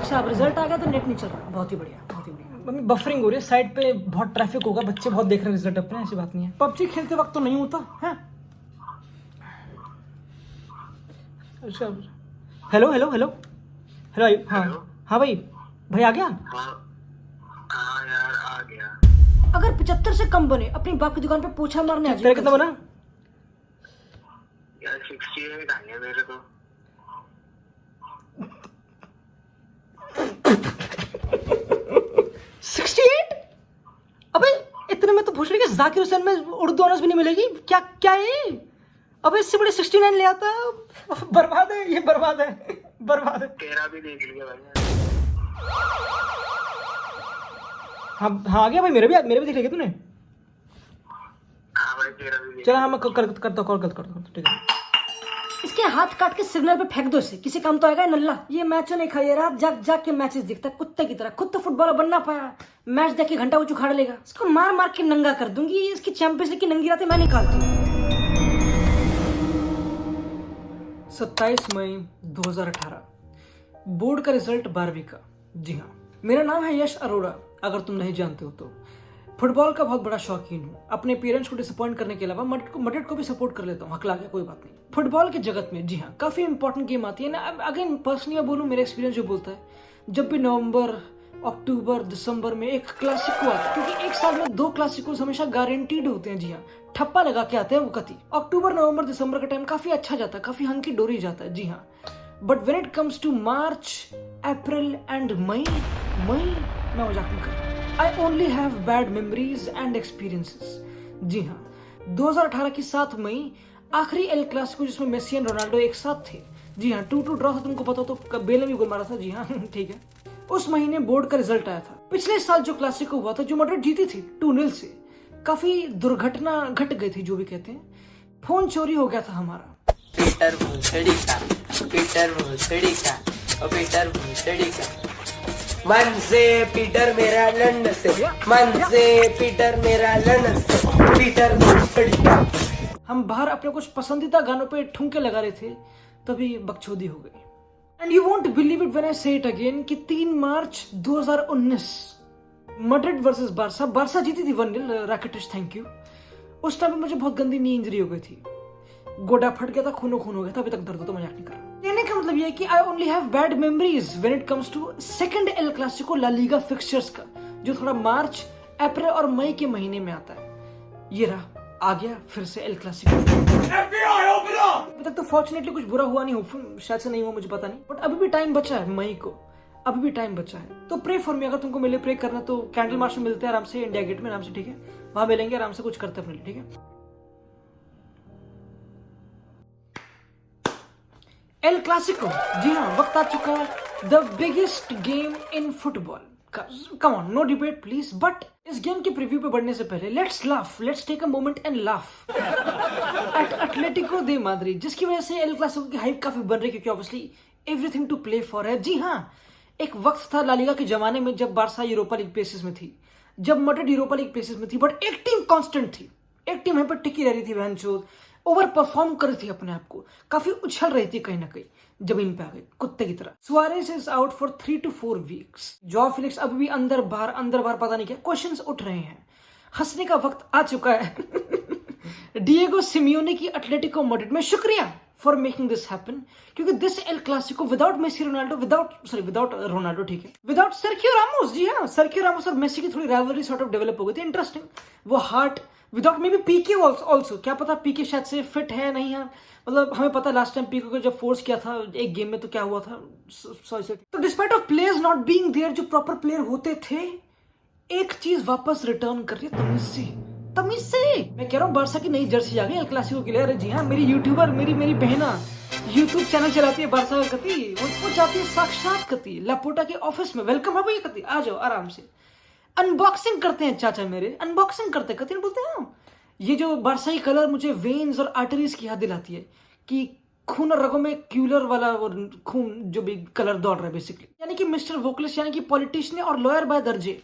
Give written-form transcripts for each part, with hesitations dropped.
साहब रिजल्ट आ गया तो नेट नहीं चल रहा। बहुत ही बढ़िया, बहुत ही बढ़िया। मम्मी बफरिंग हो रही है, साइड पे बहुत ट्रैफिक होगा, बच्चे बहुत देख रहे हैं रिजल्ट अपने, ऐसी बात नहीं है। पबजी खेलते वक्त तो नहीं होता है। अच्छा, हेलो हेलो हेलो हेलो आयु, हाँ हाँ भाई, भाई आ गया। हाँ यार आ गया। अगर 75 से कम बने अपनी बाप की दुकान पे पोछा मारने आ तेरा जाए। कितना बना? यार 68 आ गया मेरे को। 68? अबे इतने में तो पूछ रही है जाकिर हुसैन में उर्दू ऑनर्स भी नहीं मिलेगी क्या? क्या है? अबे इससे बड़े 69 ले आता। बर्बाद है ये, बर्बाद है, बर्बाद है। तेरा भी देख लिया भाई। हाँ हाँ आ गया भाई, मेरे भी देख लिया तूने। हाँ भाई तेरा भी देख चलो हाँ मैं करता कॉल करता हूँ, ठीक है। इसके हाथ काट के सिग्नल पे फेंक दो, इसे किसी काम तो आएगा नल्ला। ये मैचों नहीं खाई, रात जाग जाग के मैचेस देखता है कुत्ते की तरह। खुद तो फुटबॉलर बनना पाया, मैच देख के घंटा वो उखाड़ लेगा। इसको मार मार के नंगा कर दूंगी। इसकी चैंपियंस लीग की नंगी रातें मैं निकालती हूँ। 27 मई 2018 बोर्ड का रिजल्ट 12वीं का। जी हाँ, मेरा नाम है यश अरोड़ा, अगर तुम नहीं जानते हो तो। फुटबॉल का बहुत बड़ा शौकीन हूँ। अपने पेरेंट्स को डिसअपॉइंट करने के अलावा मटेड को भी सपोर्ट कर लेता हूँ। हकला गया, कोई बात नहीं। फुटबॉल के जगत में जी हाँ काफी इंपॉर्टेंट गेम आती है ना। अगेन पर्सनली मैं बोलूँ, मेरा एक्सपीरियंस जो बोलता है, जब भी नवंबर, अक्टूबर, दिसंबर में एक क्लासिको आता है, क्योंकि एक साल में 2 क्लासिकोस हमेशा गारंटीड होते हैं। जी हाँ, ठप्पा लगा के आते हैं वो कति। अक्टूबर, नवंबर, दिसंबर का टाइम काफी अच्छा जाता है, काफी हंकी डोरी जाता है। जी हाँ, but when it comes to March, April and May, मैं मजाक नहीं कर रहा। I only have bad memories and experiences। जी हाँ, 2018 की 7 मई आखिरी एल क्लासिको जिसमें मेसी और रोनाल्डो एक साथ थे। जी हाँ, 2-2 ड्रॉ था, तुमको पता तो बेल ने भी गोल मारा था। जी हाँ ठीक है। उस महीने बोर्ड का रिजल्ट आया था। पिछले साल जो क्लासिको हुआ था, जो मैड्रिड जीती थी 2-0 से, काफी दुर्घटना घट गई थी, जो भी कहते हैं। फोन चोरी हो गया था हमारा। पीटर भूसड़ी का, पीटर भूसड़ी का, ओ पीटर भूसड़ी का। मन से पीटर मेरा लंड से, मन से पीटर मेरा लंड से, पीटर भूसड़ी का। हम बाहर अपने कुछ पसंदीदा गानों पे ठुमके लगा रहे थे, तभी बकचोदी हो गई। And you won't believe it when I से इट अगेन कि 3 मार्च 2019 मैड्रिड वर्सेस बारसा जीती थी 1-0। रैकेटिच थैंक यू। उस टाइम पे मुझे बहुत गंदी नी इंजरी हो गई थी, गोडा फट गया था, खून हो गया था, अभी तक दर्द तो मजाक नहीं कर रहा। कहने का मतलब ये है कि I only have bad memories when it comes to second El Clasico La Liga fixtures का, जो थोड़ा मार्च, अप्रैल और मई के महीने में आता है। ये रहा, आ गया फिर से एल क्लासिको। अभी तक तो फॉर्चुनेटली कुछ बुरा हुआ नहीं हो, शायद से नहीं हुआ, मुझे पता नहीं, बट अभी भी टाइम बचा है मई को, अभी भी टाइम बचा है। तो प्रे फॉर मी, अगर तुमको मेरे प्रे करना तो कैंडल मार्च में मिलते हैं आराम से, इंडिया गेट में आराम से, ठीक है? वहां मिलेंगे, आराम से कुछ करते अपने लिए, ठीक है? एल क्लासिको, जी हाँ, वक्त आ चुका है। The biggest game in football. Come on, no debate please. But इस गेम के प्रीव्यू पे बढ़ने से पहले let's laugh, let's take a moment and laugh at Atletico de Madrid, जिसकी वजह से एल क्लासिको की हाइप काफी बढ़ रही है, क्योंकि obviously everything to play for है। जी हाँ, एक वक्त था ला लीगा के जमाने में जब बारसा यूरोपा लीग प्लेसेस में थी, जब मैड्रिड यूरोपा लीग प्लेसेस में थी, बट एक टीम कांस्टेंट थी, एक टीम यहां पर टिकी रह रही थी, बहनचोद ओवर परफॉर्म कर रही थी अपने आप को, काफी उछल रही थी, कहीं ना कहीं जमीन पे आ गई कुत्ते की तरह। Suarez is out for 3 to 4 weeks. Jaw Felix अभी भी अंदर बाहर पता नहीं क्या। क्वेश्चंस उठ रहे हैं, हंसने का वक्त आ चुका है। डिएगो सिमियोने की एटलेटिको मैड्रिड में शुक्रिया फॉर मेकिंग दिस हैपन, क्योंकि this El Clasico without Messi Ronaldo, without Ronaldo, ठीक है, विदाउट सर्कियो रामोस। जी हाँ, सर्कियो रामोस और मेसी की थोड़ी राइवलरी सॉर्ट ऑफ डेवलप हो गई थी, इंटरेस्टिंग। वो heart without maybe Pique also, क्या पता पीके शायद से फिट है नहीं है, मतलब हमें पता लास्ट टाइम पीके को जब फोर्स किया था एक गेम में तो क्या हुआ था, सॉरी। तो despite of players not being there, जो प्रॉपर प्लेयर होते थे, एक चीज वापस रिटर्न कर रही है, तमीज से। मैं कह रहा हूँ बारसा की नई जर्सी आ गई एल क्लासिको के लिए। अरे जी हाँ, मेरी यूट्यूबर, मेरी बहना यूट्यूब चैनल चलाती है बारसा का कति, वो जाती है साक्षात कति लापोटा के ऑफिस में। वेलकम है भाई कति, आ जाओ आराम से। अनबॉक्सिंग करते हैं चाचा मेरे, अनबॉक्सिंग करते हैं, कति बोलते हैं। ये जो बारसाई कलर मुझे वेन्स और आर्टरीज की याद दिलाती है कि खून और रगों में क्यूलर वाला और खून जो भी कलर दौड़ रहा है बेसिकली, यानी कि मिस्टर वोकलिस्ट, यानी कि पॉलिटिशियन और लॉयर बाय दर्जे।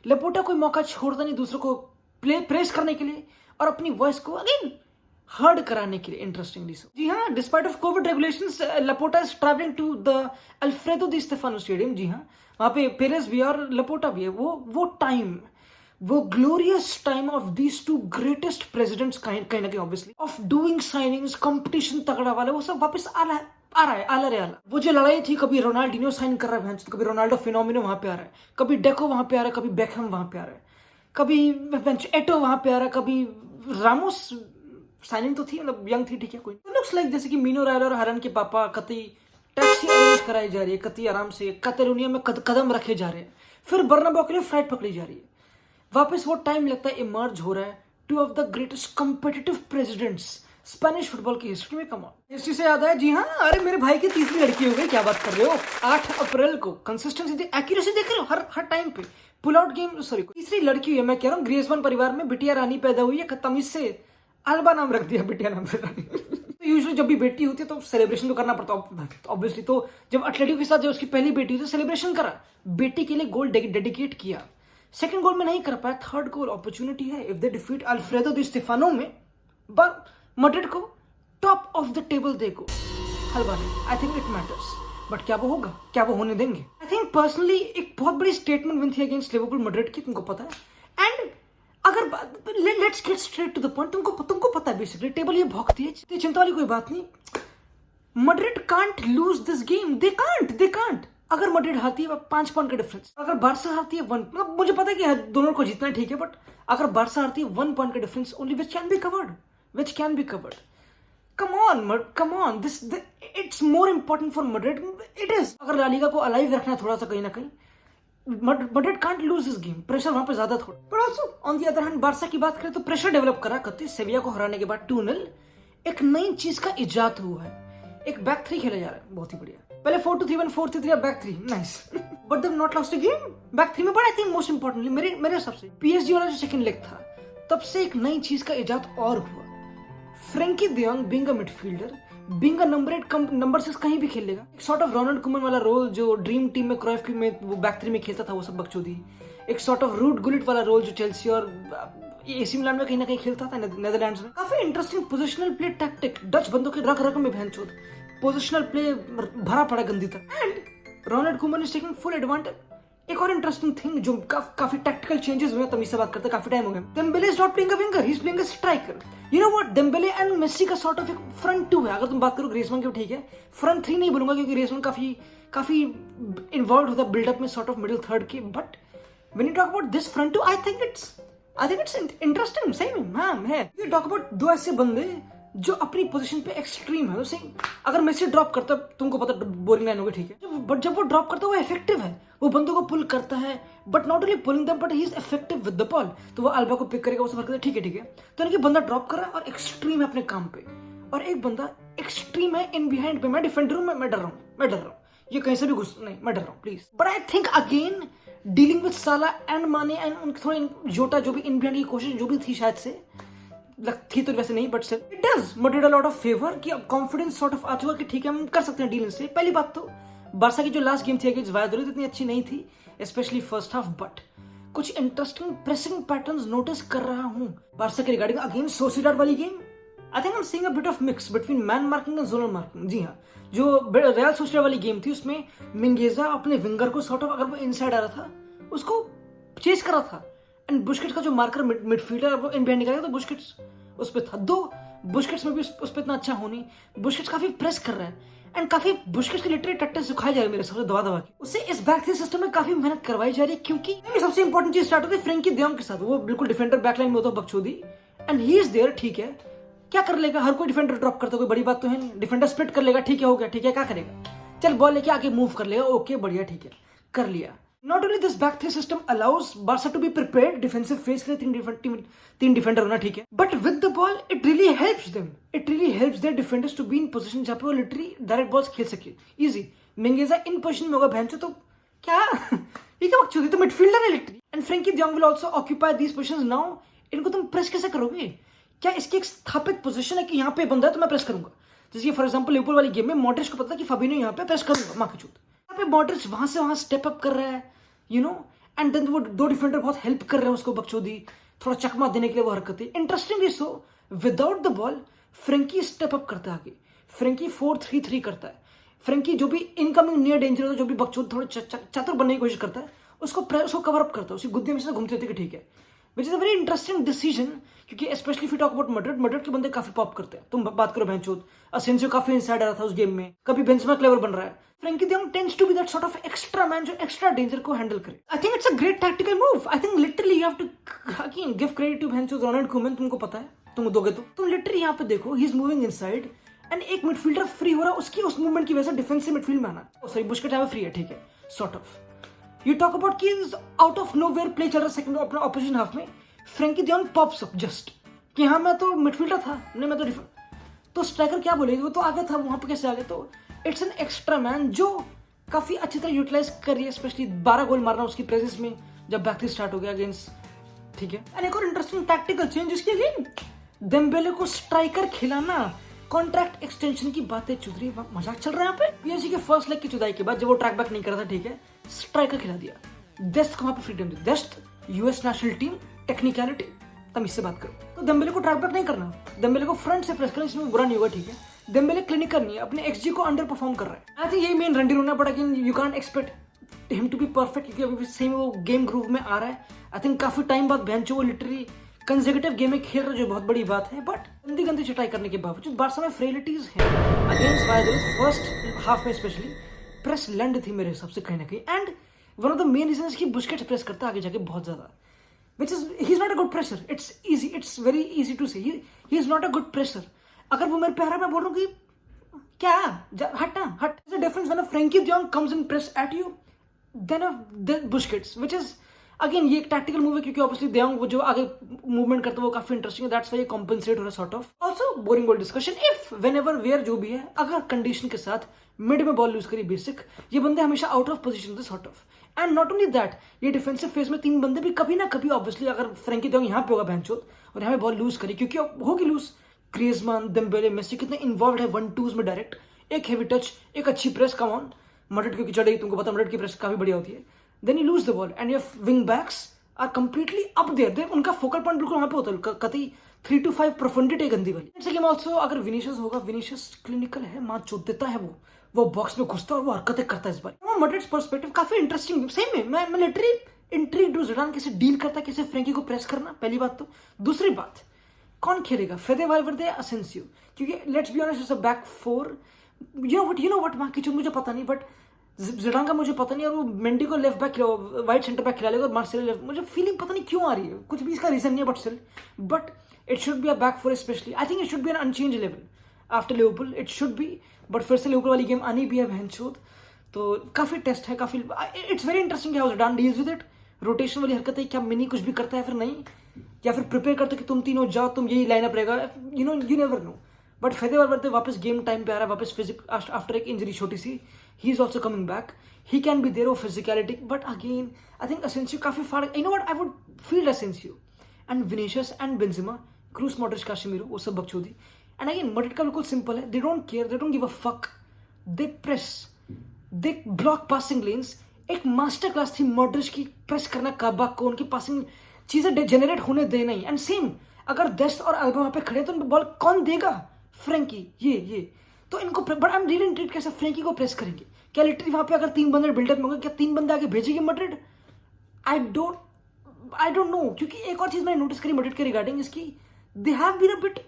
लपोटा कोई मौका छोड़ता नहीं दूसरों को प्रेस करने के लिए और अपनी वॉइस को अगेन हर्ड कराने के लिए, इंटरेस्टिंगली सो। जी हाँ, despite of COVID regulations Laporta is travelling to the Alfredo Di Stefano stadium. जी हाँ, वहां पे पेरेस भी है और लपोटा भी है। वो टाइम, वो glorious time of these two greatest presidents कहीं ना कहीं obviously, of doing signings, competition तगड़ा वाला, वो सब वापस आ रहा है आला। वो जो लड़ाई थी, कभी रोनाल्डिनो साइन कर रहा है, कभी रोनाल्डो फिनोमिनो वहां पे आ रहा है, कभी डेको वहां पे आ रहा है, कभी बेकहम वहां पे आ रहा है, कभी एटो वहां पे आ रहा है, कभी रामोस साइनिंग तो थी, मतलब यंग थी, ठीक है, कोई लुक्स लाइक जैसे कि मीनो रायलो और हरन के पापा कतई टैक्सी अरेंज कराई जा रही है, कतई आराम से कैटालोनिया में कदम रखे जा रहे हैं, फिर बर्नाबाउ के लिए फ्लाइट पकड़ी जा रही है। वापस वो टाइम लगता है इमर्ज हो रहा है, two of the greatest competitive presidents Spanish football की हिस्ट्री में। कमाल, हिस्ट्री से याद आया, जी हाँ, अरे मेरे भाई की तीसरी लड़की हो गई, क्या बात कर रहे हो। 8 अप्रैल को, कंसिस्टेंसी, एक्यूरेसी देख रहे हो हर टाइम पे, पुल आउट गेम, सॉरी तीसरी लड़की हुई है, मैं कह रहा हूँ ग्रीजमान परिवार में बिटिया रानी पैदा हुई है, तमीज से अल्बा नाम रख दिया बिटिया नाम पे रानी। तो यूजुअली जब भी बेटी होती है तो सेलिब्रेशन तो करना पड़ता है ऑब्वियसली, तो जब एटलेटिको के साथ जब उसकी पहली बेटी हुई तो सेलिब्रेशन करा, बेटी के लिए गोल डेडिकेट किया। सेकंड गोल में नहीं कर पाया, थर्ड गोल अपॉर्चुनिटी है, if they defeat alfredo Di Stefano में, मैड्रिड को टॉप ऑफ द टेबल देखो, हलवा नहीं, आई थिंक इट मैटर्स, बट क्या वो होगा, क्या वो होने देंगे। आई थिंक पर्सनली एक बहुत बड़ी स्टेटमेंट विन थी अगेंस्ट लिवरपूल मैड्रिड की, तुमको पता है। एंड अगर let's get straight to the point, तुमको पता है बेसिकली टेबल ये भौंकती है, चिंता वाली कोई बात नहीं। Madrid can't lose this game, they can't. अगर मैड्रिड हारती है 5 पॉइंट का डिफरेंस, अगर बार्सा हारती है 1, मतलब मुझे पता है कि दोनों को जीतना है, ठीक है, बट अगर बार्सा हारती है 1 पॉइंट का difference only, which can be covered. Come on, this it's more important for Madrid. It is. अगर ला लीगा को अलाइव रखना है थोड़ा सा कहीं ना कहीं, Madrid can't lose this game. Pressure वहां पे ज्यादा थोड़ा, but also on the other hand Barca की बात करें तो प्रेशर डेवलप करा करती, सेविया को हराने के बाद 2-0 एक नई चीज का इजाद हुआ है, एक बैक 3 खेला जा रहा है, बहुत ही बढ़िया। पहले 4-2-3-1, 4-3-3, अब back 3, nice. But they not lost the game back 3 में, but I think most importantly मेरे हिसाब से PSG वाला जो सेकंड लेग था, तब से एक नई चीज का इजाद और हुआ। Frenkie de Jong being a midfielder, being a number 8 number 6 कहीं भी खेलेगा, एक सॉर्ट ऑफ रोनाल्ड कुमन वाला रोल जो ड्रीम टीम में क्राइफ की में वो बैक 3 में खेलता था, वो सब बकचोदी, एक सॉर्ट ऑफ रूट गुलिट वाला रोल जो चेल्सी और एसी मिलान में कहीं ना कहीं खेलता था, नेदरलैंड्स में। काफी interesting positional play tactic, Dutch बंदों के रग में भैंचोद पोजिशनल प्ले भरा पड़ा गंदी तक, and Ronald Koeman is taking full advantage. एक और इंटरेस्टिंग थिंग जो काफी टैक्टिकल चेंजेस हुए, तमीज से बात करते काफी टाइम हो गया। Dembele is not playing a winger, he is playing a striker. You know what, Dembele and Messi का सॉर्ट ऑफ एक फ्रंट 2 है। अगर तुम बात करो ग्रीजमान की, ठीक है, फ्रंट 3 नहीं बोलूंगा क्योंकि ग्रीजमान काफी इन्वॉल्व होता बिल्डअप में, सॉर्ट ऑफ मिडिल थर्ड के, but when you talk about this front 2, I think it's interesting, सही में मैम है। यू टॉक अबाउट 2 ऐसे बंदे जो अपनी पोजीशन पे एक्सट्रीम है। जैसे अगर मेसी ड्रॉप करता, तुमको पता बोरिंग लाइन होगी, ठीक है, बट जब वो ड्रॉप करता है वो इफेक्टिव है, वो बंदों को पुल करता है, but not only pulling them but he is effective with the ball. तो वो अल्बा को पिक करेगा, वो सब करता है, ठीक है। तो यानी कि बंदा ड्रॉप कर रहा है और एक्सट्रीम है अपने काम पे, और एक बंदा एक्सट्रीम है इन बिहाइंड पे। मैं डिफेंडर हूं, मैं डर रहा हूं, ये कहीं से भी घुस नहीं, मैं डर रहा हूं please. But I think again dealing with साला एंड माने एंड उनके थोड़े जोटा जो भी इन बिहाइंड की कोशिश जो भी थी शायद से थी, तो वैसे नहीं, but still it does Madrid a lot of favour कि अब कॉन्फिडेंस सॉर्ट ऑफ आ चुका कि ठीक है हम कर सकते हैं डील इनसे। पहली बात तो बार्सा की जो लास्ट गेम थी अगेंस्ट वायदोलिड इतनी अच्छी नहीं थी, स्पेशली फर्स्ट हाफ, बट कुछ इंटरेस्टिंग प्रेसिंग पैटर्न्स नोटिस कर रहा हूं बार्सा के रिगार्डिंग अगेंस्ट सोसिएडाड वाली game. I think I am seeing a bit of mix between man marking and zonal marking. जी हाँ, जो रियल सोसिएडाड वाली गेम थी उसमें मिंगेजा अपने विंगर को सॉर्ट ऑफ, अगर वो इनसाइड आ रहा था उसको चेस कर रहा था, एंड बुस्केट्स का जो मार्कर मिडफील्डर वो इन बिहाइंड निकालेगा तो बुस्केट्स उस पे था। दो बुस्केट्स में भी उस पे इतना अच्छा होनी, बुस्केट्स काफी प्रेस कर रहा है, एंड काफी बुस्केट्स के लिटरली टट्टे सुखाए जा रहे हैं मेरे सबसे दबा के। उससे इस बैक 3 सिस्टम में काफी मेहनत करवाई जा रही है, क्योंकि सबसे इंपॉर्टेंट चीज स्टार्ट होती है फ्रैंकी de Jong के साथ। वो बिल्कुल डिफेंडर बैकलाइन में होता है बकचोदी, एंड ही इज देयर, ठीक है, क्या कर लेगा, हर कोई डिफेंडर ड्रॉप करता, कोई बड़ी बात तो है नहीं, डिफेंडर स्प्लिट कर लेगा, ठीक है, हो गया, ठीक है, क्या करेगा, चल बॉल लेके आके मूव कर लेगा, ओके बढ़िया, ठीक है, कर लिया। Not only this back 3 system allows Barca to be prepared defensive phase के लिए 3 डिफेंडर होना, ठीक है, but with the ball it really helps them. It really helps their defenders to be in position जहाँ पे वो literally direct balls खेल सके easy. मिंगेजा इन पोजिशन में होगा भैंचो, तो क्या ये क्या बकचोदी, तो मिडफील्डर है literally, and Frenkie de Jong will also occupy these positions now. इनको तुम प्रेस कैसे करोगे, क्या इसकी एक स्थापित पोजीशन है कि यहाँ पे बंदा है तो मैं प्रेस करूंगा। जैसे फॉर एग्जांपल लिवरपूल वाली गेम में मॉड्रिच को पता है कि फाबिनो यहाँ पे प्रेस करूंगा, मां की चूत, यहाँ पे मॉड्रिच वहां से वहां स्टेप अप कर रहा है, यू नो, एंड देन वो 2 डिफेंडर बहुत हेल्प कर रहे हैं उसको बकचोदी, थोड़ा चकमा देने के लिए वो हरकतें। Interestingly so without the ball Frenkie step up करता है आगे, फ्रेंकी 4-3-3 करता है, फ्रेंकी जो भी इनकमिंग नियर डेंजर होता है, जो भी बकचोद थोड़े चातुर बनने की कोशिश करता है, उसको कवर अप करता है, उसकी गुद्दे में से घूमते रहते कि ठीक है, which is a very interesting decision, क्योंकि specially if you talk about Madrid के बंदे काफी पॉप करते हैं। तुम बात करो बेंचोद, असेंसियो काफी इनसाइड आ रहा था उस गेम में, कभी बेंजेमा क्लेवर बन रहा है, Frenkie de Jong tends to be that sort of extra man जो एक्स्ट्रा डेंजर को हैंडल करे। I think it's a great tactical move. I think literally you have to again give credit to बेंचोद Ronald Koeman, तुमको पता है, तुम दोगे तो तुम लिटरली यहाँ पे देखो, he is moving inside and एक मिडफील्डर फ्री हो रहा है, उसकी उस मूवमेंट की वजह से डिफेंसिव मिडफील्ड में आना, सॉरी बुस्केट यहाँ पे फ्री है, ठीक है, sort of. You talk about कि आउट ऑफ नोवेयर प्ले चल रहा है सेकंड अपना ऑपोजिशन हाफ में, Frenkie de Jong pops up just कि हाँ मैं तो मिडफील्डर था, नहीं मैं तो स्ट्राइकर क्या बोलेगी, वो तो आगे था, वहां पे कैसे आगे, तो इट्स एन एक्स्ट्रा मैन जो काफी अच्छी तरह यूटिलाइज कर रही है, स्पेशली 12 गोल मारना उसकी प्रेजेंस में जब बैक थ्री स्टार्ट हो गया अगेंस्ट, ठीक है। एंड एक और इंटरेस्टिंग टैक्टिकल चेंज इसकी अगेन, डेम्बेले को स्ट्राइकर खिलाना, कॉन्ट्रैक्ट एक्सटेंशन की बातें चल रही है, मजाक चल रहा है यहाँ पे। पीएसजी के फर्स्ट लेग की जुदाई के बाद जब वो ट्रैक बैक नहीं कर रहा था, ठीक है, स्ट्राइकर खिला दिया, डेस्ट को वहां पे फ्रीडम दी, डेस्ट यूएस नेशनल टीम टेक्निकलिटी, तमीज से बात करो, तो डेम्बेले को ट्रैक बैक नहीं करना, डेम्बेले को फ्रंट से प्रेस करना, इसमें बुरा नहीं होगा, ठीक है। डेम्बेले क्लिनिकल नहीं है, अपने एक्सजी को अंडर परफॉर्म कर रहा है। आई थिंक यही मेन रंडी रोना, but again you can't expect him to be perfect, क्योंकि अभी सेम वो गेम ग्रूव में आ रहा है। आई थिंक काफी टाइम बाद बेंचो वो लिटरली कंसेक्यूटिव गेम में खेल रहा है, जो बहुत बड़ी बात है, बट गंदी चटाई करने के बावजूद बारसा में फ्रेलिटीज है अगेंस्ट वायरस, फर्स्ट हाफ में स्पेशली प्रेस लैंड थी मेरे हिसाब से कहीं ना कहीं, and one of the main reason की बुस्केट्स प्रेस करता है आगे जाके बहुत ज्यादा, which is he's not a good presser. It's very easy to say he is not a good presser. अगर वो मेरे पे आ रहा है, मैं बोल रहा हूँ कि क्या हट ना हट। There's a difference when a Frankie de Jong comes and press at you then Busquets, which is again ये एक tactical move है, क्योंकि obviously de Jong वो जो आगे movement करता है वो काफी interesting है, that's why ये compensate हो रहा है sort of. Also boring ball discussion, if whenever where जो भी है, अगर condition के साथ मिड में बॉल लूज करी बेसिक, ये बंदे हमेशा आउट ऑफ पोजीशन थे sort of, and not only that, ये डिफेंसिव फेज में 3 बंदे भी कभी ना कभी ऑब्वियसली, अगर फ्रेंकी de Jong यहाँ पे होगा बेंचोद और यहाँ पे बॉल लूज करी, क्योंकि होगी लूज, ग्रीजमान, डेम्बेले, मेसी कितने इन्वॉल्व है 1-2s में डायरेक्ट, एक हेवी टच, एक अच्छी प्रेस, कम ऑन, मड्रिड क्योंकि चढ़ेगी, तुमको पता मड्रिड की प्रेस काफी बढ़िया होती है, then you lose the ball and your wing backs are completely up there, उनका फोकल पॉइंट बिल्कुल वहां पे होता है, कतई 3 to 5 प्रोफंडिटी गंदी वाली। इट्स गेम आल्सो, अगर विनीशियस होगा, विनीशियस क्लिनिकल है, मार चोट देता है, वो बॉक्स में घुसता है और वो हरकतें करता है इस बार। मड्रिड्स पर्सपेक्टिव काफी इंटरेस्टिंग, सही में मैं लिटरली इंट्रीग्ड हूं, ज़िडान कैसे डील करता है, कैसे फ्रेंकी को प्रेस करना, पहली बात तो। दूसरी बात, कौन खेलेगा, फेदे वाल्वेर्दे, असेंसियो, क्योंकि let's be honest it's a back 4, you know what मार्किचो मुझे पता नहीं, बट ज़िडान का मुझे पता नहीं, और वो मेंडी को left back white centre back खिला लेगा और मार्सेलो लेफ्ट, मुझे फीलिंग पता नहीं क्यों आ रही है, कुछ भी इसका रीजन नहीं है, but still, but it should be a back 4 specially. I think it should be an unchanged level after Liverpool, it should be, but फिर से लिवरपूल वाली गेम आनी भी है भैंचोद, तो काफी टेस्ट है, काफी it's very interesting how Zidane deals with it. Rotation वाली हरकत है, क्या मिनी कुछ भी करता है फिर नहीं, या फिर प्रिपेयर करता है कि तुम तीनों जाओ, तुम यही लाइनअप रहेगा, you never no. But फेदे Valverde वापस गेम टाइम पे आ रहा है, वापस फिजिक आफ्टर एक इंजरी छोटी सी, he is also coming back, he can be there, physicality, but again I think Asensio काफी far, you know what, I would feel Asensio and Vinicius and Benzema, Kroos, Modric, Casemiro, वो सब बकचोदी। And again Madrid का बिल्कुल simple है, they don't care, they don't give a fuck, they press, they block passing lens. एक master class थी Modric की press करना, काबा को उनकी पासिंग चीजें जनरेट होने दे नहीं, एंड सेम अगर डेस्ट और अल्बा वहां पे खड़े तो बॉल कौन देगा, फ्रेंकी, ये तो इनको, but I am really intrigued कैसे फ्रेंकी को प्रेस करेंगे, क्या लिटरली वहां पे अगर 3 बंदे बिल्डअप में होंगे, क्या 3 बंदे आगे भेजेगी मड्रिड, आई डोंट नो, क्योंकि एक और चीज मैंने नोटिस करी मड्रिड के रिगार्डिंग इसकी, they have been a bit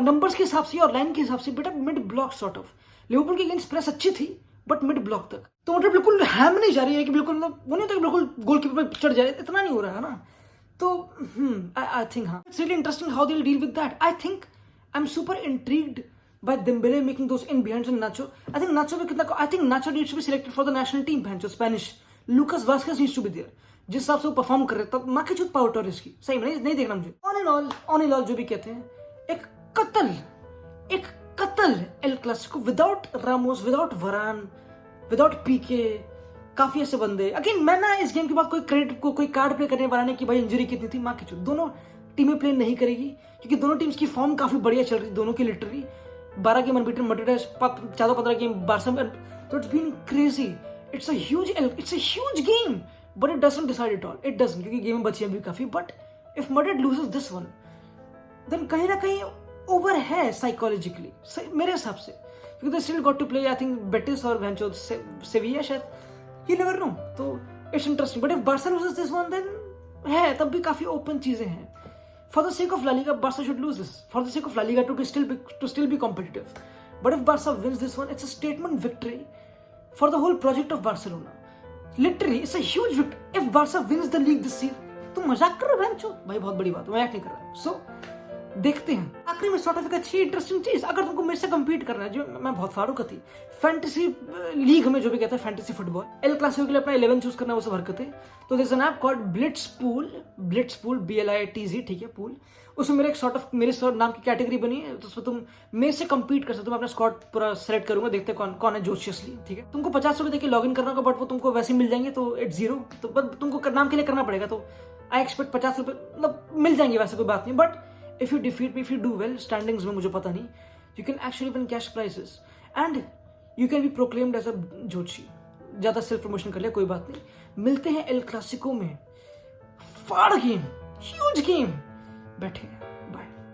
numbers के हिसाब से और लाइन के हिसाब से बेटा mid block sort of. Liverpool की अगेंस्ट प्रेस अच्छी थी बट मिड ब्लॉक तक, तो मतलब बिल्कुल हैम नहीं जा रही है कि बिल्कुल वो नहीं होता कि बिल्कुल गोलकीपर पे चढ़ जाए, इतना नहीं हो रहा है ना, तो आई थिंक हाँ it's really interesting how they will deal with that. I think I am super intrigued by Dembele making those in behinds and Nacho. I think Nacho में कितना, I think Nacho needs to be selected for the national team, जो Spanish. Lucas Vazquez needs to be there. जिस हिसाब से वो perform कर रहे तब माँ की चुत पावर टॉरिस की सही में नहीं देखना मुझे। ऑन एंड ऑल जो भी कहते हैं, एक कत्ल L Clasico without Ramos, without वरान, विदाउट पीके, काफी ऐसे बंदे। अगेन मैं ना इस गेम के बाद कोई क्रेडिट को कोई कार्ड प्ले करने वाला नहीं कि भाई इंजरी कितनी थी, माँ की चुत दोनों टीमें प्ले नहीं करेगी क्योंकि दोनों टीम्स की फॉर्म काफी बढ़िया चल रही है दोनों की literally. 12 game unbeaten, Madrid 14-15 game, Barca में, तो it's been crazy. It's a huge game but it doesn't decide it all, it doesn't, क्योंकि गेम में बची है भी काफी। But if Madrid loses this one then कहीं ना कहीं ओवर है साइकोलॉजिकली मेरे हिसाब से, क्योंकि they still got to play I think Betis और वेंचो सेविया शायद, यू नेवर नो, तो it's interesting. But if Barca loses this one then है तब भी काफी ओपन चीजें हैं। For the sake of La Liga Barca should lose this, for the sake of La Liga to still be competitive. But if Barca wins this one it's a statement victory for the whole project of Barcelona. Literally it's a huge victory if Barca wins the league this year. तुम मजाक कर रहे हो बेंचो, भाई बहुत बड़ी बात, मजाक नहीं कर रहा। सो देखते हैं। आखिरी में सॉर्ट ऑफ एक अच्छी इंटरेस्टिंग चीज, अगर तुमको मेरे से कम्पीट करना है, जो मैं बहुत फारूक थी फैंटेसी लीग में, जो भी कहता है फैंटेसी फुटबॉल, एल क्लासिको के लिए अपना 11 चूज करना, वो सब हरकतें। तो there is an app called Blitzpool, BLITZ, ठीक है, पूल। उसमें मेरे एक सॉर्ट ऑफ मेरे नाम की कैटेगरी बनी है, तो उसमें तुम मेरे से कम्पीट कर सकते हो। मैं अपना स्क्वाड पूरा सेलेक्ट करूंगा, देखते हैं कौन है जोशियसली, ठीक है। तुमको 50 रुपए देके लॉग इन करना होगा, बट वो तुमको वैसे मिल जाएंगे, तो इट्स 0, तो बट तुमको नाम के लिए करना पड़ेगा। तो आई एक्सपेक्ट 50 रुपए मतलब मिल जाएंगे, वैसे कोई बात नहीं। But if you defeat me, if you do well, standings में मुझे पता नहीं, you can actually win cash prizes and you can be proclaimed as a Joshi. ज्यादा सेल्फ प्रमोशन कर लिया, कोई बात नहीं। मिलते हैं एल क्लासिको में, फाड़ गेम, ह्यूज गेम, बैठे